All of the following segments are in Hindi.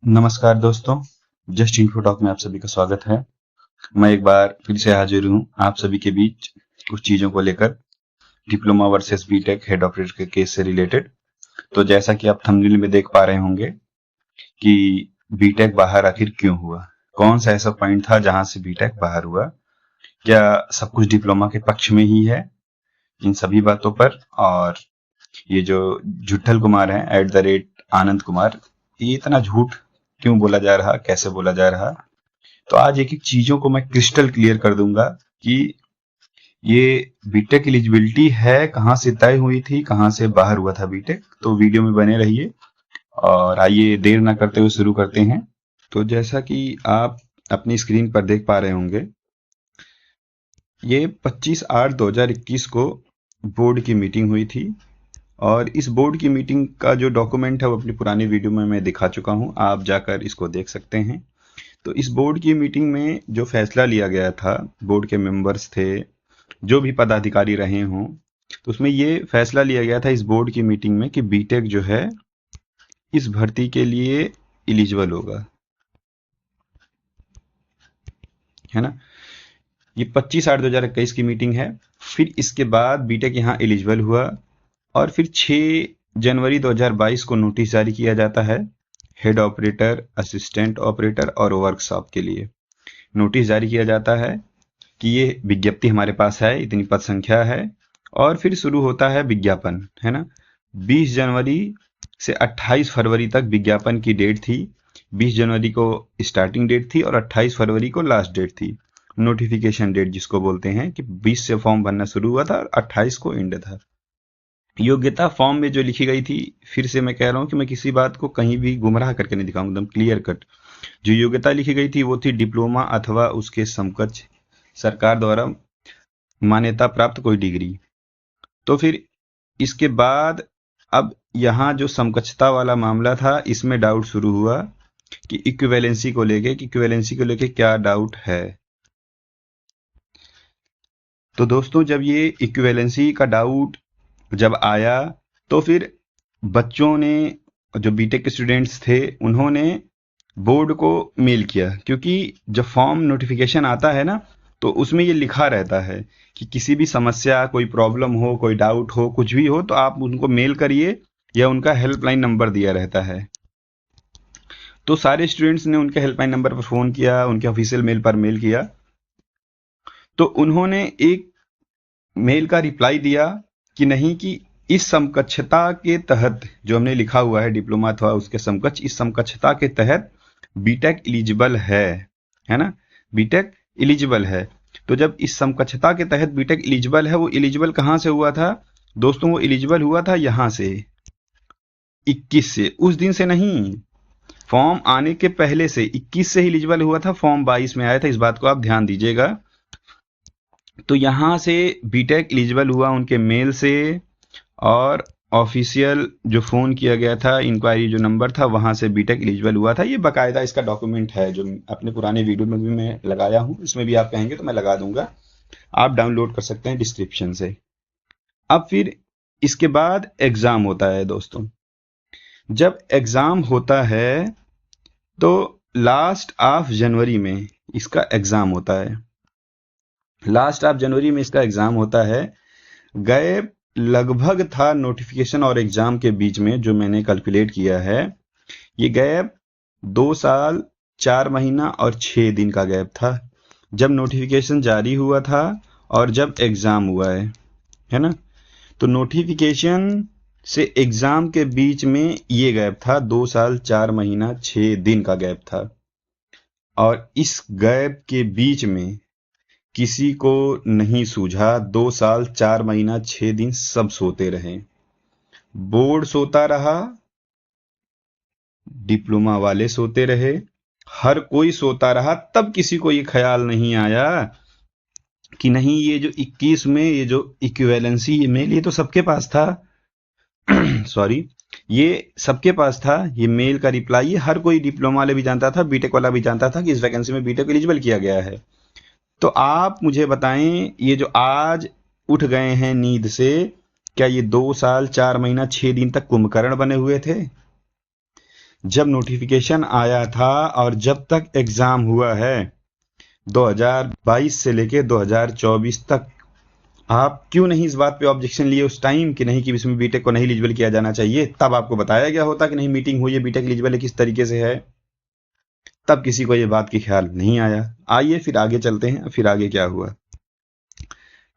नमस्कार दोस्तों, जस्ट इन्फो टॉक में आप सभी का स्वागत है। मैं एक बार फिर से हाजिर हूँ आप सभी के बीच कुछ चीज़ों को लेकर, diploma versus BTech head operator के केस से रिलेटेड। तो जैसा कि आप थंबनेल में देख पा रहे होंगे कि बीटेक बाहर आखिर क्यों हुआ, कौन सा ऐसा पॉइंट था जहां से बीटेक बाहर हुआ, क्या सब कुछ डिप्लोमा के पक्ष में ही है, इन सभी बातों पर। और ये जो जुट्ठल कुमार है @आनंद कुमार, ये इतना झूठ क्यों बोला जा रहा, कैसे बोला जा रहा। तो आज एक एक चीजों को मैं क्रिस्टल क्लियर कर दूंगा कि ये बीटेक एलिजिबिलिटी है कहाँ से तय हुई थी, कहाँ से बाहर हुआ था बीटेक। तो वीडियो में बने रहिए और आइए देर ना करते हुए शुरू करते हैं। तो जैसा कि आप अपनी स्क्रीन पर देख पा रहे होंगे, ये 25/8/2021 को बोर्ड की मीटिंग हुई थी और इस बोर्ड की मीटिंग का जो डॉक्यूमेंट है वो अपनी पुरानी वीडियो में मैं दिखा चुका हूँ, आप जाकर इसको देख सकते हैं। तो इस बोर्ड की मीटिंग में जो फैसला लिया गया था, बोर्ड के मेंबर्स थे, जो भी पदाधिकारी रहे हों, तो उसमें ये फैसला लिया गया था इस बोर्ड की मीटिंग में कि बीटेक जो है इस भर्ती के लिए एलिजिबल होगा, है ना। ये 25/8/2021 की मीटिंग है। फिर इसके बाद बीटेक यहाँ एलिजिबल हुआ और फिर 6 जनवरी 2022 को नोटिस जारी किया जाता है हेड ऑपरेटर, असिस्टेंट ऑपरेटर और वर्कशॉप के लिए। नोटिस जारी किया जाता है कि ये विज्ञप्ति हमारे पास है, इतनी पद संख्या है, और फिर शुरू होता है विज्ञापन, है ना। 20 जनवरी से 28 फरवरी तक विज्ञापन की डेट थी। 20 जनवरी को स्टार्टिंग डेट थी और 28 फरवरी को लास्ट डेट थी, नोटिफिकेशन डेट जिसको बोलते हैं, कि 20 से फॉर्म भरना शुरू हुआ था और 28 को एंड था। योग्यता फॉर्म में जो लिखी गई थी, फिर से मैं कह रहा हूं कि मैं किसी बात को कहीं भी गुमराह करके नहीं दिखाऊंगा, एकदम क्लियर कट। जो योग्यता लिखी गई थी वो थी डिप्लोमा अथवा उसके समकक्ष सरकार द्वारा मान्यता प्राप्त कोई डिग्री। तो फिर इसके बाद अब यहाँ जो समकक्षता वाला मामला था, इसमें डाउट शुरू हुआ कि इक्विवेलेंसी को लेके क्या डाउट है। तो दोस्तों, जब ये इक्विवेलेंसी का डाउट जब आया तो फिर बच्चों ने, जो बीटेक के स्टूडेंट्स थे, उन्होंने बोर्ड को मेल किया, क्योंकि जब फॉर्म नोटिफिकेशन आता है ना, तो उसमें ये लिखा रहता है कि किसी भी समस्या, कोई प्रॉब्लम हो, कोई डाउट हो, कुछ भी हो, तो आप उनको मेल करिए, या उनका हेल्पलाइन नंबर दिया रहता है। तो सारे स्टूडेंट्स ने उनके हेल्पलाइन नंबर पर फ़ोन किया, उनके ऑफिशियल मेल पर मेल किया। तो उन्होंने एक मेल का रिप्लाई दिया कि नहीं, कि इस समकक्षता के तहत जो हमने लिखा हुआ है डिप्लोमा अथवा उसके समकक्ष, इस समकक्षता के तहत बीटेक एलिजिबल है ना, बीटेक एलिजिबल है। तो जब इस समकक्षता के तहत बीटेक एलिजिबल है, वो एलिजिबल कहाँ से हुआ था दोस्तों? वो एलिजिबल हुआ था यहाँ से 21 से, उस दिन से नहीं, फॉर्म आने के पहले से 21 से ही एलिजिबल हुआ था, फॉर्म 22 में आया था, इस बात को आप ध्यान दीजिएगा। तो यहाँ से बीटेक एलिजिबल हुआ उनके मेल से, और ऑफिशियल जो फ़ोन किया गया था, इंक्वायरी जो नंबर था, वहाँ से बीटेक एलिजिबल हुआ था। ये बाकायदा इसका डॉक्यूमेंट है, जो अपने पुराने वीडियो में भी मैं लगाया हूँ, इसमें भी आप कहेंगे तो मैं लगा दूंगा, आप डाउनलोड कर सकते हैं डिस्क्रिप्शन से। अब फिर इसके बाद एग्ज़ाम होता है दोस्तों। जब एग्ज़ाम होता है तो लास्ट ऑफ जनवरी में इसका एग्ज़ाम होता है, लास्ट ऑफ जनवरी में इसका एग्ज़ाम होता है। गैप लगभग था नोटिफिकेशन और एग्जाम के बीच में, जो मैंने कैलकुलेट किया है, ये गैप 2 साल 4 महीना और 6 दिन का गैप था, जब नोटिफिकेशन जारी हुआ था और जब एग्जाम हुआ है ना। तो नोटिफिकेशन से एग्जाम के बीच में ये गैप था, 2 साल 4 महीना 6 दिन का गैप था। और इस गैप के बीच में किसी को नहीं सूझा, 2 साल 4 महीना 6 दिन सब सोते रहे। बोर्ड सोता रहा, डिप्लोमा वाले सोते रहे, हर कोई सोता रहा। तब किसी को ये ख्याल नहीं आया कि नहीं, ये जो 21 में ये जो इक्विवेलेंसी मेल, ये तो सबके पास था सॉरी, ये सबके पास था, ये मेल का रिप्लाई, ये हर कोई डिप्लोमा वाले भी जानता था, बीटेक वाला भी जानता था कि इस वैकेंसी में बीटेक एलिजिबल किया गया है। तो आप मुझे बताएं, ये जो आज उठ गए हैं नींद से, क्या ये 2 साल 4 महीना 6 दिन तक कुंभकर्ण बने हुए थे? जब नोटिफिकेशन आया था और जब तक एग्जाम हुआ है 2022 से लेके 2024 तक, आप क्यों नहीं इस बात पे ऑब्जेक्शन लिए उस टाइम कि नहीं कि इसमें बीटेक को नहीं एलिजिबल किया जाना चाहिए? तब आपको बताया गया होता कि नहीं मीटिंग हुई है, बीटेक एलिजिबल है, किस तरीके से है। तब किसी को ये बात की ख्याल नहीं आया। आइए फिर आगे चलते हैं, फिर आगे क्या हुआ।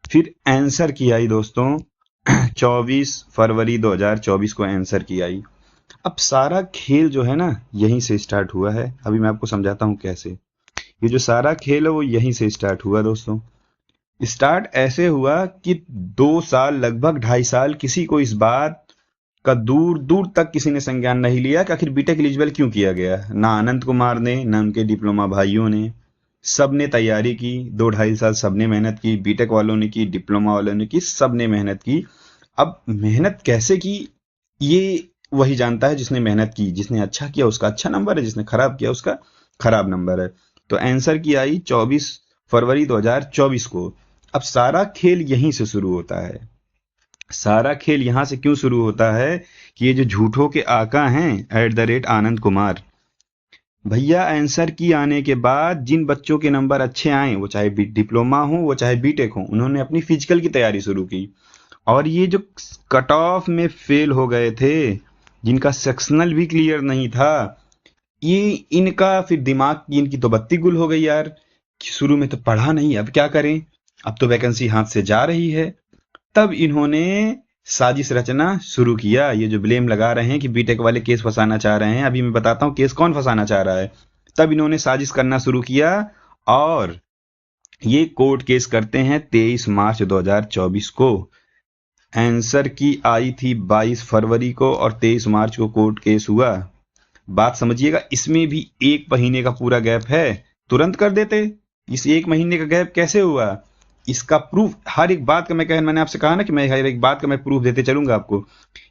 फिर आंसर की आई दोस्तों 24 फरवरी 2024 को आंसर की आई। अब सारा खेल जो है ना यहीं से स्टार्ट हुआ है। अभी मैं आपको समझाता हूँ कैसे। ये जो सारा खेल है वो यहीं से स्टार्ट हुआ दोस्तों। स्टार्ट ऐसे हुआ कि 2 साल, लगभग 2.5 साल किसी को इस बात का दूर दूर तक किसी ने संज्ञान नहीं लिया कि आखिर बीटेक एलिजिबल क्यों किया गया। ना आनंद कुमार ने, ना उनके डिप्लोमा भाइयों ने। सबने तैयारी की, 2-2.5 साल सबने मेहनत की, बीटेक वालों ने की, डिप्लोमा वालों ने की, सबने मेहनत की। अब मेहनत कैसे की ये वही जानता है जिसने मेहनत की। जिसने अच्छा किया उसका अच्छा नंबर है, जिसने खराब किया उसका खराब नंबर है। तो आंसर की आई 24 फरवरी 2024 को। अब सारा खेल यहीं से शुरू होता है। सारा खेल यहां से क्यों शुरू होता है कि ये जो झूठों के आका हैं @आनंद कुमार भैया, आंसर की आने के बाद जिन बच्चों के नंबर अच्छे आए, वो चाहे डिप्लोमा हो वो चाहे बीटेक हो, उन्होंने अपनी फिजिकल की तैयारी शुरू की। और ये जो कट ऑफ में फेल हो गए थे, जिनका सेक्शनल भी क्लियर नहीं था, ये इनका फिर दिमाग की इनकी तो बत्ती गुल हो गई यार। शुरू में तो पढ़ा नहीं, अब क्या करें, अब तो वैकेंसी हाथ से जा रही है। तब इन्होंने साजिश रचना शुरू किया। ये जो ब्लेम लगा रहे हैं कि बीटेक वाले केस फंसाना चाह रहे हैं, अभी मैं बताता हूँ केस कौन फंसाना चाह रहा है। तब इन्होंने साजिश करना शुरू किया और ये कोर्ट केस करते हैं 23 मार्च 2024 को। आंसर की आई थी 22 फरवरी को और 23 मार्च को कोर्ट केस हुआ। बात समझिएगा, इसमें भी 1 महीने का पूरा गैप है। तुरंत कर देते। इस 1 महीने का गैप कैसे हुआ, इसका प्रूफ हर एक बात का मैंने आपसे कहा ना कि मैं हर एक बात का मैं प्रूफ देते चलूंगा आपको।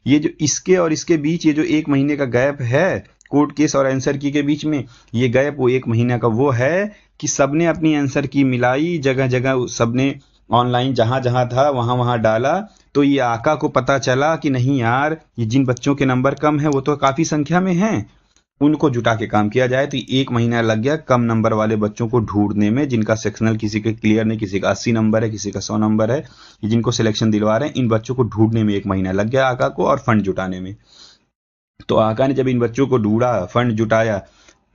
ये जो इसके और इसके बीच ये जो 1 महीने का गैप है कोर्ट केस और आंसर की के बीच में, ये गैप वो 1 महीना का वो है कि सबने अपनी आंसर की मिलाई, जगह जगह सबने ऑनलाइन जहां जहां था वहां वहां डाला। तो ये आका को पता चला कि नहीं यार, ये जिन बच्चों के नंबर कम है वो तो काफी संख्या में हैं, उनको जुटा के काम किया जाए। तो 1 महीना लग गया कम नंबर वाले बच्चों को ढूंढने में, जिनका सेक्शनल किसी के क्लियर नहीं, किसी का 80 नंबर है, किसी का 100 नंबर है, जिनको सिलेक्शन दिलवा रहे हैं, इन बच्चों को ढूंढने में 1 महीना लग गया आका को और फंड जुटाने में। तो आका ने जब इन बच्चों को ढूंढा, फंड जुटाया,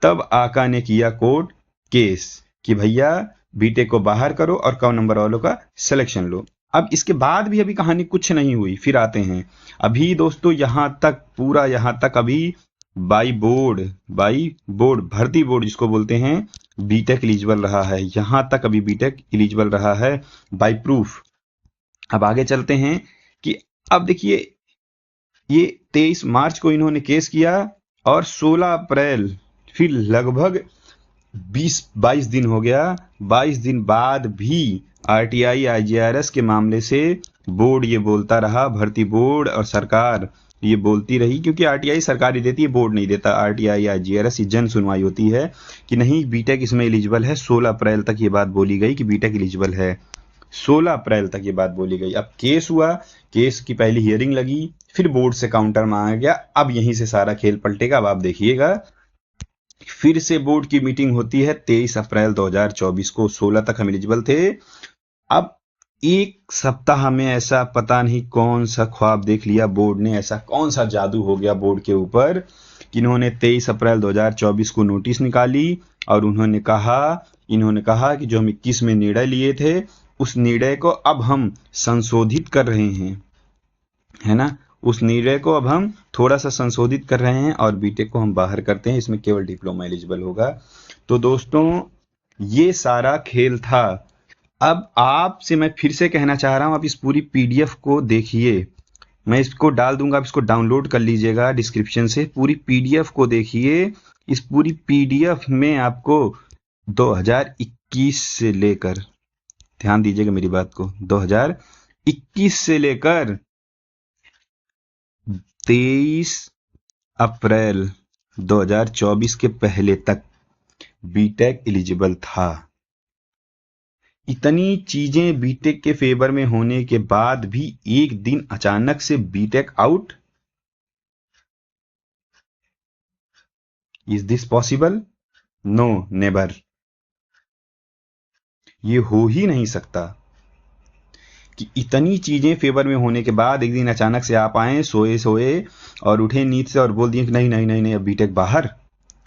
तब आका ने किया कोर्ट केस कि भैया बीटेक को बाहर करो और कम नंबर वालों का सिलेक्शन लो। अब इसके बाद भी अभी कहानी कुछ नहीं हुई, फिर आते हैं अभी दोस्तों यहां तक, पूरा यहां तक अभी बाई बोर्ड भर्ती बोर्ड जिसको बोलते हैं, बीटेक एलिजिबल रहा है। यहां तक अभी बीटेक एलिजिबल रहा है बाई प्रूफ। अब आगे चलते हैं कि अब देखिए ये 23 मार्च को इन्होंने केस किया और 16 अप्रैल, फिर लगभग 20-22 दिन हो गया। 22 दिन बाद भी आरटीआई आईजीआरएस के मामले से बोर्ड ये बोलता रहा, भर्ती बोर्ड और सरकार ये बोलती रही, क्योंकि आरटीआई सरकार ही देती है, बोर्ड नहीं देता। आरटीआई आईजीआरएस जन सुनवाई होती है कि नहीं बीटेक इसमें एलिजिबल है। 16 अप्रैल तक ये बात बोली गई कि बीटेक एलिजिबल है। 16 अप्रैल तक ये बात बोली गई। अब केस हुआ, केस की पहली हियरिंग लगी, फिर बोर्ड से काउंटर मांगा गया। अब यहीं से सारा खेल पलटेगा। अब आप देखिएगा, फिर से बोर्ड की मीटिंग होती है 23 अप्रैल 2024 को। 16 तक हम एलिजिबल थे। अब एक सप्ताह में ऐसा पता नहीं कौन सा ख्वाब देख लिया बोर्ड ने, ऐसा कौन सा जादू हो गया बोर्ड के ऊपर कि इन्होंने 23 अप्रैल 2024 को नोटिस निकाली और इन्होंने कहा कि जो हम 21 में निर्णय लिए थे, उस निर्णय को अब हम संशोधित कर रहे हैं, है ना। उस निर्णय को अब हम थोड़ा सा संशोधित कर रहे हैं और बीटेक को हम बाहर करते हैं, इसमें केवल डिप्लोमा एलिजिबल होगा। तो दोस्तों ये सारा खेल था। अब आपसे मैं फिर से कहना चाह रहा हूं, आप इस पूरी पीडीएफ को देखिए। मैं इसको डाल दूंगा, आप इसको डाउनलोड कर लीजिएगा डिस्क्रिप्शन से। पूरी पीडीएफ को देखिए। इस पूरी पीडीएफ में आपको 2021 से लेकर, ध्यान दीजिएगा मेरी बात को, 2021 से लेकर 23 अप्रैल 2024 के पहले तक बीटेक एलिजिबल था। इतनी चीजें बीटेक के फेवर में होने के बाद भी एक दिन अचानक से BTech out. Is this possible? No, never. ये हो ही नहीं सकता कि इतनी चीजें फेवर में होने के बाद एक दिन अचानक से आप आए सोए सोए और उठे नींद से और बोल दिए कि नहीं नहीं नहीं नहीं, अब बीटेक बाहर।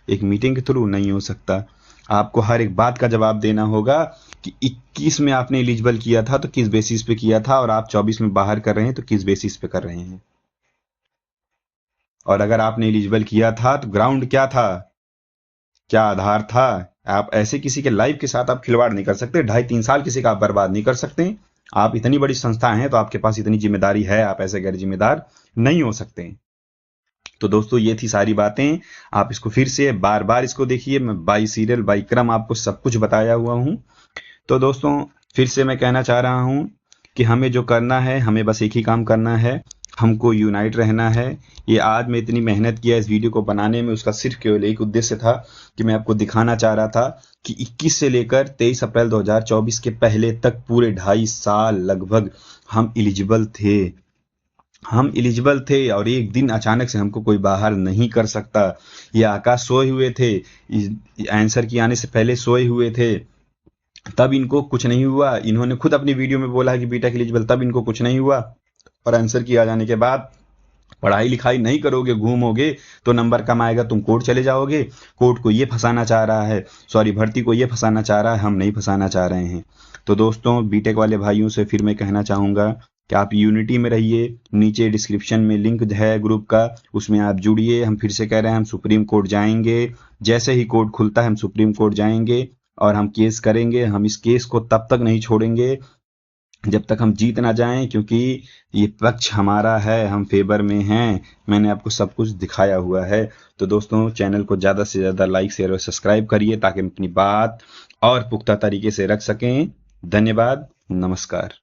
एक मीटिंग के थ्रू नहीं हो सकता। आपको हर एक बात का जवाब देना होगा कि 21 में आपने एलिजिबल किया था तो किस बेसिस पे किया था, और आप 24 में बाहर कर रहे हैं तो किस बेसिस पे कर रहे हैं। और अगर आपने एलिजिबल किया था तो ग्राउंड क्या था, क्या आधार था। आप ऐसे किसी के लाइफ के साथ आप खिलवाड़ नहीं कर सकते। 2.5-3 साल किसी का आप बर्बाद नहीं कर सकते। आप इतनी बड़ी संस्था हैं तो आपके पास इतनी जिम्मेदारी है, आप ऐसे गैर जिम्मेदार नहीं हो सकते। तो दोस्तों ये थी सारी बातें। आप इसको फिर से बार बार इसको देखिए, मैं बाई सीरियल बाई क्रम आपको सब कुछ बताया हुआ हूं। तो दोस्तों फिर से मैं कहना चाह रहा हूं कि हमें जो करना है, हमें बस एक ही काम करना है, हमको यूनाइट रहना है। ये आज मैं इतनी मेहनत किया इस वीडियो को बनाने में, उसका सिर्फ केवल एक उद्देश्य था कि मैं आपको दिखाना चाह रहा था कि 21 से लेकर 23 अप्रैल 2024 के पहले तक पूरे 2.5 साल लगभग हम एलिजिबल थे और एक दिन अचानक से हमको कोई बाहर नहीं कर सकता। ये आकाश सोए हुए थे, आंसर की आने से पहले सोए हुए थे, तब इनको कुछ नहीं हुआ। इन्होंने खुद अपनी वीडियो में बोला है कि बीटेक एलिजिबल, तब इनको कुछ नहीं हुआ। और आंसर की आ जाने के बाद पढ़ाई लिखाई नहीं करोगे, घूमोगे तो नंबर कम आएगा, तुम कोर्ट चले जाओगे। कोर्ट को ये फंसाना चाह रहा है, सॉरी भर्ती को ये फंसाना चाह रहा है, हम नहीं फंसाना चाह रहे हैं। तो दोस्तों बीटेक वाले भाइयों से फिर मैं कहना चाहूँगा कि आप यूनिटी में रहिए। नीचे डिस्क्रिप्शन में लिंक है ग्रुप का, उसमें आप जुड़िए। हम फिर से कह रहे हैं, हम सुप्रीम कोर्ट जाएंगे। जैसे ही कोर्ट खुलता है हम सुप्रीम कोर्ट जाएंगे और हम केस करेंगे। हम इस केस को तब तक नहीं छोड़ेंगे जब तक हम जीत ना जाएं, क्योंकि ये पक्ष हमारा है, हम फेवर में हैं। मैंने आपको सब कुछ दिखाया हुआ है। तो दोस्तों चैनल को ज़्यादा से ज़्यादा लाइक शेयर और सब्सक्राइब करिए ताकि हम अपनी बात और पुख्ता तरीके से रख सकें। धन्यवाद, नमस्कार।